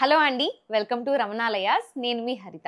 Hello అండి, welcome to రమణాలయాస్. నేను మీ హరిత.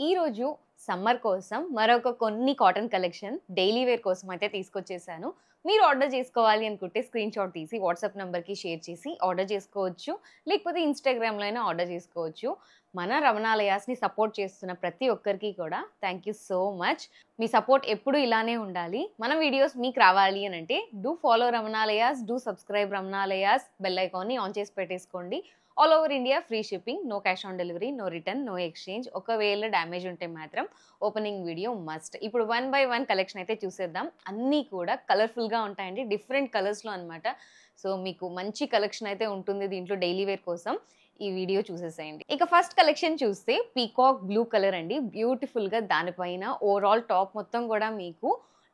ఈరోజు సమ్మర్ కోసం మరొక కొన్ని కాటన్ కలెక్షన్ డైలీ వేర్ కోసం అయితే తీసుకొచ్చేసాను. మీరు ఆర్డర్ చేసుకోవాలి అనుకుంటే స్క్రీన్ షాట్ తీసి వాట్సాప్ నెంబర్కి షేర్ చేసి ఆర్డర్ చేసుకోవచ్చు, లేకపోతే ఇన్స్టాగ్రామ్లో అయినా ఆర్డర్ చేసుకోవచ్చు. మన రమణాలయాస్ని సపోర్ట్ చేస్తున్న ప్రతి ఒక్కరికి కూడా థ్యాంక్ యూ సో మచ్. మీ సపోర్ట్ ఎప్పుడు ఇలానే ఉండాలి. మన వీడియోస్ మీకు రావాలి అని అంటే do follow Ramanalayas, do subscribe Ramanalayas, bell ఐకాన్ని ఆన్ చేసి పెట్టేసుకోండి. All over India free shipping, no cash on delivery, no return, no exchange. ఒకవేళ డ్యామేజ్ ఉంటే మాత్రం ఓపెనింగ్ వీడియో మస్ట్. ఇప్పుడు 1 by 1 కలెక్షన్ అయితే చూసేద్దాం. అన్నీ కూడా కలర్ఫుల్గా ఉంటాయండి, డిఫరెంట్ కలర్స్లో అనమాట. సో మీకు మంచి కలెక్షన్ అయితే ఉంటుంది దీంట్లో డైలీ వేర్ కోసం. ఈ వీడియో చూసేసేయండి. ఇక ఫస్ట్ కలెక్షన్ చూస్తే పీకాక్ బ్లూ కలర్ అండి. బ్యూటిఫుల్గా దానిపైన ఓవరాల్ టాప్ మొత్తం కూడా మీకు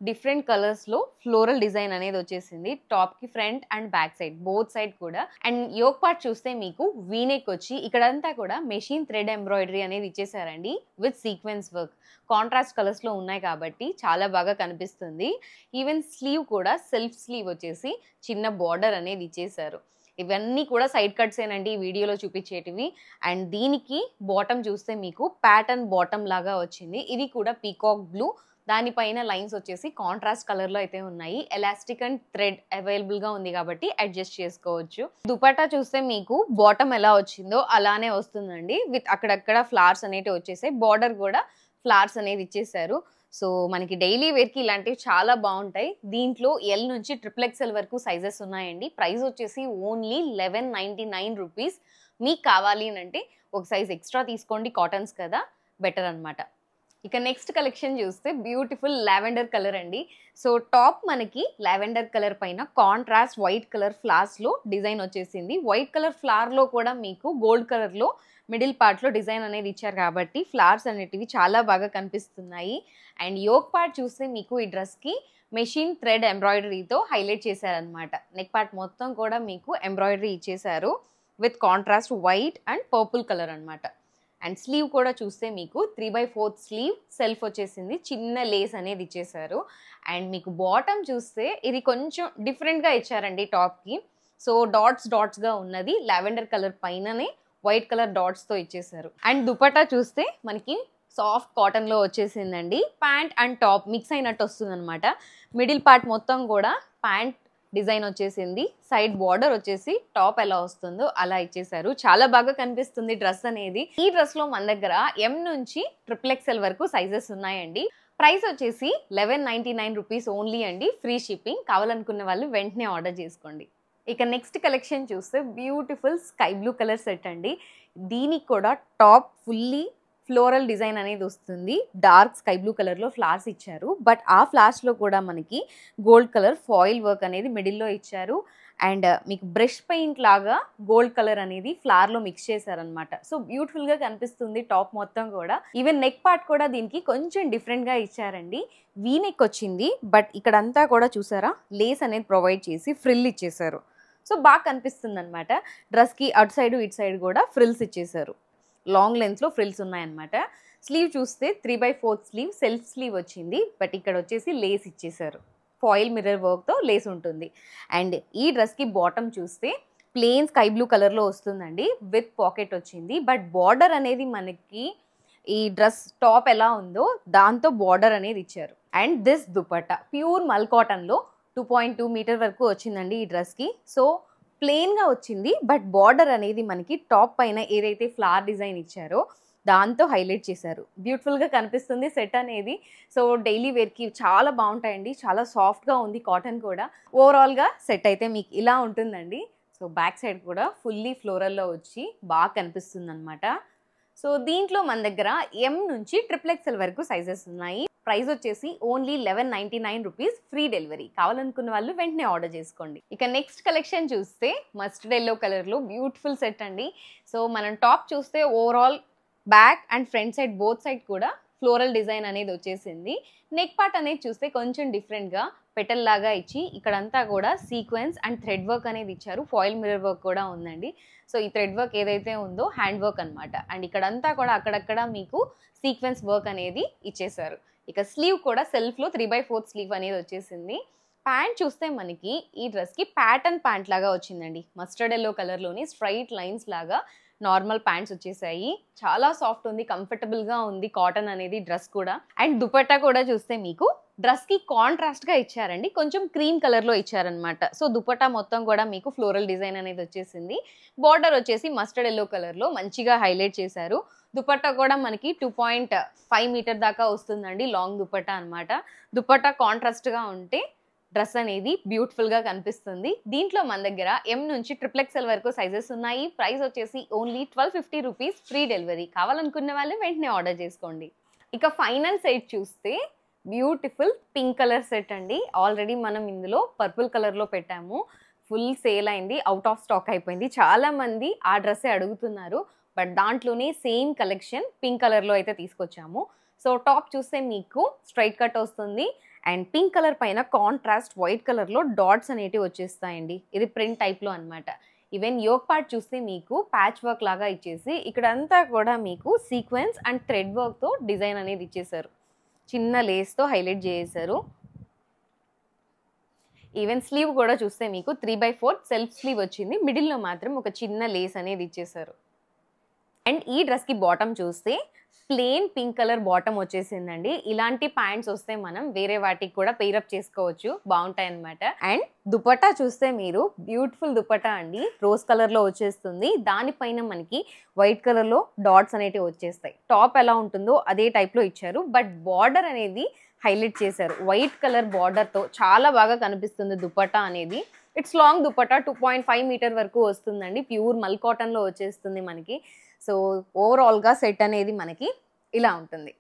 డిఫరెంట్ కలర్స్లో ఫ్లోరల్ డిజైన్ అనేది వచ్చేసింది. టాప్కి front and back side both side కూడా. అండ్ యోక్ పార్ట్ చూస్తే మీకు వీనెక్ వచ్చి ఇక్కడంతా కూడా మెషిన్ థ్రెడ్ ఎంబ్రాయిడరీ అనేది ఇచ్చేసారండి విత్ సీక్వెన్స్ వర్క్. కాంట్రాస్ట్ కలర్స్లో ఉన్నాయి కాబట్టి చాలా బాగా కనిపిస్తుంది. ఈవెన్ స్లీవ్ కూడా సెల్ఫ్ స్లీవ్ వచ్చేసి చిన్న బార్డర్ అనేది ఇచ్చేసారు. ఇవన్నీ కూడా సైడ్ కట్స్ ఏనండి ఈ వీడియోలో చూపించేటివి. అండ్ దీనికి బాటమ్ చూస్తే మీకు ప్యాటర్న్ బాటమ్ లాగా వచ్చింది. ఇది కూడా పీకాక్ బ్లూ, దానిపైన లైన్స్ వచ్చేసి కాంట్రాస్ట్ కలర్లో అయితే ఉన్నాయి. ఎలాస్టిక్ అండ్ థ్రెడ్ అవైలబుల్గా ఉంది కాబట్టి అడ్జస్ట్ చేసుకోవచ్చు. దుపట్టా చూస్తే మీకు బాటమ్ ఎలా వచ్చిందో అలానే వస్తుందండి, విత్ అక్కడక్కడ ఫ్లవర్స్ అనేవి వచ్చేసాయి. బార్డర్ కూడా ఫ్లవర్స్ అనేది ఇచ్చేసారు. సో మనకి డైలీ వేర్కి ఇలాంటివి చాలా బాగుంటాయి. దీంట్లో ఎల్ నుంచి XXL వరకు సైజెస్ ఉన్నాయండి. ప్రైస్ వచ్చేసి ఓన్లీ 1199 రూపీస్. మీకు కావాలి అంటే ఒక సైజ్ ఎక్స్ట్రా తీసుకోండి, కాటన్స్ కదా, బెటర్ అనమాట. ఇక నెక్స్ట్ కలెక్షన్ చూస్తే బ్యూటిఫుల్ లావెండర్ కలర్ అండి. సో టాప్ మనకి లావెండర్ కలర్ పైన కాంట్రాస్ట్ వైట్ కలర్ ఫ్లవర్స్లో డిజైన్ వచ్చేసింది. వైట్ కలర్ ఫ్లవర్లో కూడా మీకు గోల్డ్ కలర్లో మిడిల్ పార్ట్లో డిజైన్ అనేది ఇచ్చారు కాబట్టి ఫ్లవర్స్ అనేటివి చాలా బాగా కనిపిస్తున్నాయి. అండ్ యోక్ పార్ట్ చూస్తే మీకు ఈ డ్రెస్కి మెషిన్ థ్రెడ్ ఎంబ్రాయిడరీతో హైలైట్ చేశారనమాట. నెక్ పార్ట్ మొత్తం కూడా మీకు ఎంబ్రాయిడరీ ఇచ్చేసారు with contrast white and purple colour అనమాట. అండ్ స్లీవ్ కూడా చూస్తే మీకు 3/4 స్లీవ్ సెల్ఫ్ వచ్చేసింది, చిన్న లేస్ అనేది ఇచ్చేసారు. అండ్ మీకు బాటమ్ చూస్తే ఇది కొంచెం డిఫరెంట్గా ఇచ్చారండి టాప్కి. సో డాట్స్గా ఉన్నది లావెండర్ కలర్ పైననే వైట్ కలర్ డాట్స్తో ఇచ్చేసారు. అండ్ దుపట్టా చూస్తే మనకి సాఫ్ట్ కాటన్లో వచ్చేసిందండి. ప్యాంట్ అండ్ టాప్ మిక్స్ అయినట్టు వస్తుంది అనమాట. మిడిల్ పార్ట్ మొత్తం కూడా ప్యాంట్ డిజైన్ వచ్చేసింది. సైడ్ బార్డర్ వచ్చేసి టాప్ ఎలా వస్తుందో అలా ఇచ్చేసారు. చాలా బాగా కనిపిస్తుంది డ్రెస్ అనేది. ఈ డ్రెస్లో మన దగ్గర M నుంచి XXL వరకు సైజెస్ ఉన్నాయండి. ప్రైస్ వచ్చేసి 1199 రూపీస్ ఓన్లీ అండి, ఫ్రీ షిప్పింగ్. కావాలనుకున్న వాళ్ళు వెంటనే ఆర్డర్ చేసుకోండి. ఇక నెక్స్ట్ కలెక్షన్ చూస్తే beautiful sky blue colour set అండి. దీనికి కూడా టాప్ ఫుల్లీ ఫ్లోరల్ డిజైన్ అనేది వస్తుంది. డార్క్ స్కై బ్లూ కలర్లో ఫ్లవర్స్ ఇచ్చారు, బట్ ఆ ఫ్లవర్స్లో కూడా మనకి గోల్డ్ కలర్ ఫాయిల్ వర్క్ అనేది మిడిల్లో ఇచ్చారు. అండ్ మీకు బ్రష్ పెయింట్ లాగా గోల్డ్ కలర్ అనేది ఫ్లవర్లో మిక్స్ చేశారనమాట. సో బ్యూటిఫుల్గా కనిపిస్తుంది టాప్ మొత్తం కూడా. ఈవెన్ నెక్ పార్ట్ కూడా దీనికి కొంచెం డిఫరెంట్గా ఇచ్చారండి. వీ నెక్ వచ్చింది, బట్ ఇక్కడంతా కూడా చూసారా లేస్ అనేది ప్రొవైడ్ చేసి ఫ్రిల్ ఇచ్చేసారు. సో బాగా కనిపిస్తుంది అనమాట. డ్రెస్కి అటు సైడ్ ఇటు సైడ్ కూడా ఫ్రిల్స్ ఇచ్చేసారు. లాంగ్ లెంత్లో ఫ్రిల్స్ ఉన్నాయన్నమాట. స్లీవ్ చూస్తే 3/4 స్లీవ్ సెల్ఫ్ స్లీవ్ వచ్చింది, బట్ ఇక్కడ వచ్చేసి లేస్ ఇచ్చేసారు. ఫాయిల్ మిర్రర్ వర్క్తో లేస్ ఉంటుంది. అండ్ ఈ డ్రెస్కి బాటమ్ చూస్తే ప్లెయిన్ స్కై బ్లూ కలర్లో వస్తుందండి, విత్ పాకెట్ వచ్చింది. బట్ బార్డర్ అనేది మనకి ఈ డ్రెస్ టాప్ ఎలా ఉందో దాంతో బార్డర్ అనేది ఇచ్చారు. అండ్ దిస్ దుపట్టా ప్యూర్ మల్ కాటన్లో 2.2 మీటర్ వరకు వచ్చిందండి ఈ డ్రెస్కి. సో ప్లెయిన్గా వచ్చింది, బట్ బార్డర్ అనేది మనకి టాప్ పైన ఏదైతే ఫ్లవర్ డిజైన్ ఇచ్చారో దాంతో హైలైట్ చేశారు. బ్యూటిఫుల్గా కనిపిస్తుంది సెట్ అనేది. సో డైలీ వేర్కి చాలా బాగుంటాయండి. చాలా సాఫ్ట్గా ఉంది కాటన్ కూడా. ఓవరాల్గా సెట్ అయితే మీకు ఇలా ఉంటుందండి. సో బ్యాక్ సైడ్ కూడా ఫుల్లీ ఫ్లోరల్లో వచ్చి బాగా కనిపిస్తుంది అనమాట. సో దీంట్లో మన దగ్గర M నుంచి XXL వరకు సైజెస్ ఉన్నాయి. ప్రైస్ వచ్చేసి ఓన్లీ 1199 రూపీస్, ఫ్రీ డెలివరీ. కావాలనుకున్న వాళ్ళు వెంటనే ఆర్డర్ చేసుకోండి. ఇక నెక్స్ట్ కలెక్షన్ చూస్తే మస్టర్డ్ ఎల్లో కలర్లో బ్యూటిఫుల్ సెట్ అండి. సో మనం టాప్ చూస్తే overall back and front side both side కూడా ఫ్లోరల్ డిజైన్ అనేది వచ్చేసింది. నెక్ పార్ట్ అనేది చూస్తే కొంచెం డిఫరెంట్గా పెటల్ లాగా ఇచ్చి ఇక్కడంతా కూడా సీక్వెన్స్ అండ్ థ్రెడ్ వర్క్ అనేది ఇచ్చారు. ఫాయిల్ మిర్రర్ వర్క్ కూడా ఉందండి. సో ఈ థ్రెడ్ వర్క్ ఏదైతే ఉందో హ్యాండ్ వర్క్ అనమాట. అండ్ ఇక్కడంతా కూడా అక్కడక్కడ మీకు సీక్వెన్స్ వర్క్ అనేది ఇచ్చేసారు. ఇక స్లీవ్ కూడా సెల్ఫ్లో 3/4 స్లీవ్ అనేది వచ్చేసింది. ప్యాంట్ చూస్తే మనకి ఈ డ్రెస్కి ప్యాటర్న్ ప్యాంట్ లాగా వచ్చిందండి. మస్టర్డ్ ఎల్లో కలర్లోని స్ట్రైట్ లైన్స్ లాగా నార్మల్ ప్యాంట్స్ వచ్చేసాయి. చాలా సాఫ్ట్ ఉంది, కంఫర్టబుల్గా ఉంది కాటన్ అనేది డ్రెస్ కూడా. అండ్ దుపట్టా కూడా చూస్తే మీకు డ్రెస్కి కాంట్రాస్ట్గా ఇచ్చారండి, కొంచెం క్రీమ్ కలర్లో ఇచ్చారనమాట. సో దుపట్టా మొత్తం కూడా మీకు ఫ్లోరల్ డిజైన్ అనేది వచ్చేసింది. బార్డర్ వచ్చేసి మస్టర్డ్ ఎల్లో కలర్లో మంచిగా హైలైట్ చేశారు. దుపట్టా కూడా మనకి 2.5 మీటర్ దాకా వస్తుందండి, లాంగ్ దుపట్టా అనమాట. దుపట్టా కాంట్రాస్ట్గా ఉంటే డ్రెస్ అనేది బ్యూటిఫుల్గా కనిపిస్తుంది. దీంట్లో మన దగ్గర M నుంచి XXL వరకు సైజెస్ ఉన్నాయి. ప్రైస్ వచ్చేసి ఓన్లీ 1250 రూపీస్, ఫ్రీ డెలివరీ. కావాలనుకున్న వాళ్ళు వెంటనే ఆర్డర్ చేసుకోండి. ఇక ఫైనల్ సెట్ చూస్తే బ్యూటిఫుల్ పింక్ కలర్ సెట్ అండి. ఆల్రెడీ మనం ఇందులో పర్పుల్ కలర్లో పెట్టాము, ఫుల్ సేల్ అయింది, అవుట్ ఆఫ్ స్టాక్ అయిపోయింది. చాలామంది ఆ డ్రెస్సే అడుగుతున్నారు, బట్ దాంట్లోనే సేమ్ కలెక్షన్ పింక్ కలర్లో అయితే తీసుకొచ్చాము. సో టాప్ చూస్తే మీకు స్ట్రైట్ కట్ వస్తుంది అండ్ పింక్ కలర్ పైన కాంట్రాస్ట్ వైట్ కలర్లో డాట్స్ అనేటివి వచ్చేస్తాయండి. ఇది ప్రింట్ టైప్లో అనమాట. ఈవెన్ యోక్ పార్ట్ చూస్తే మీకు ప్యాచ్ వర్క్ లాగా ఇచ్చేసి ఇక్కడంతా కూడా మీకు సీక్వెన్స్ అండ్ థ్రెడ్ వర్క్తో డిజైన్ అనేది ఇచ్చేసారు. చిన్న లేస్తో హైలైట్ చేసేసారు. ఈవెన్ స్లీవ్ కూడా చూస్తే మీకు 3/4 సెల్ఫ్ స్లీవ్ వచ్చింది, మిడిల్లో మాత్రం ఒక చిన్న లేస్ అనేది ఇచ్చేసారు. అండ్ ఈ డ్రెస్కి బాటమ్ చూస్తే ప్లెయిన్ పింక్ కలర్ బాటమ్ వచ్చేసిందండి. ఇలాంటి ప్యాంట్స్ వస్తే మనం వేరే వాటికి కూడా పెయిరప్ చేసుకోవచ్చు, బాగుంటాయి అనమాట. అండ్ దుపట్టా చూస్తే మీరు బ్యూటిఫుల్ దుపట్టా అండి, రోజ్ కలర్లో వచ్చేస్తుంది. దానిపైన మనకి వైట్ కలర్లో డాట్స్ అనేటివి వచ్చేస్తాయి. టాప్ ఎలా ఉంటుందో అదే టైప్లో ఇచ్చారు, బట్ బార్డర్ అనేది హైలైట్ చేశారు. వైట్ కలర్ బార్డర్తో చాలా బాగా కనిపిస్తుంది దుపట్టా అనేది. ఇట్స్ లాంగ్ దుపట్టా, 2.5 మీటర్ వరకు వస్తుందండి. ప్యూర్ మల్ కాటన్లో వచ్చేస్తుంది మనకి. సో ఓవరాల్గా సెట్ అనేది మనకి ఇలా ఉంటుంది.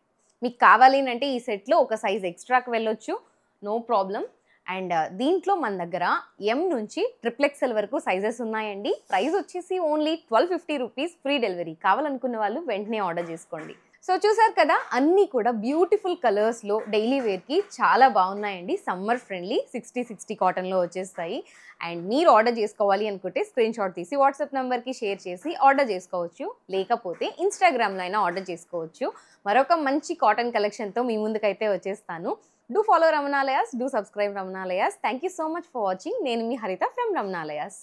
మీకు కావాలి అంటే ఈ సెట్లో ఒక సైజ్ ఎక్స్ట్రాకి వెళ్ళొచ్చు, నో ప్రాబ్లం. అండ్ దీంట్లో మన దగ్గర M నుంచి XXL వరకు సైజెస్ ఉన్నాయండి. ప్రైస్ వచ్చేసి ఓన్లీ 1250 రూపీస్, ఫ్రీ డెలివరీ. కావాలనుకున్న వాళ్ళు వెంటనే ఆర్డర్ చేసుకోండి. సో చూసారు కదా, అన్నీ కూడా బ్యూటిఫుల్ కలర్స్లో డైలీ వేర్కి చాలా బాగున్నాయండి. సమ్మర్ ఫ్రెండ్లీ 60/60 కాటన్లో వచ్చేస్తాయి. అండ్ మీరు ఆర్డర్ చేసుకోవాలి అనుకుంటే స్క్రీన్ షాట్ తీసి వాట్సాప్ నెంబర్కి షేర్ చేసి ఆర్డర్ చేసుకోవచ్చు, లేకపోతే ఇన్స్టాగ్రామ్లో అయినా ఆర్డర్ చేసుకోవచ్చు. మరొక మంచి కాటన్ కలెక్షన్తో మీ ముందుకైతే వచ్చేస్తాను. Do follow Ramanalayas, do subscribe Ramanalayas. Thank you so much for watching. నేను మీ హరిత ఫ్రమ్ రమణాలయాస్.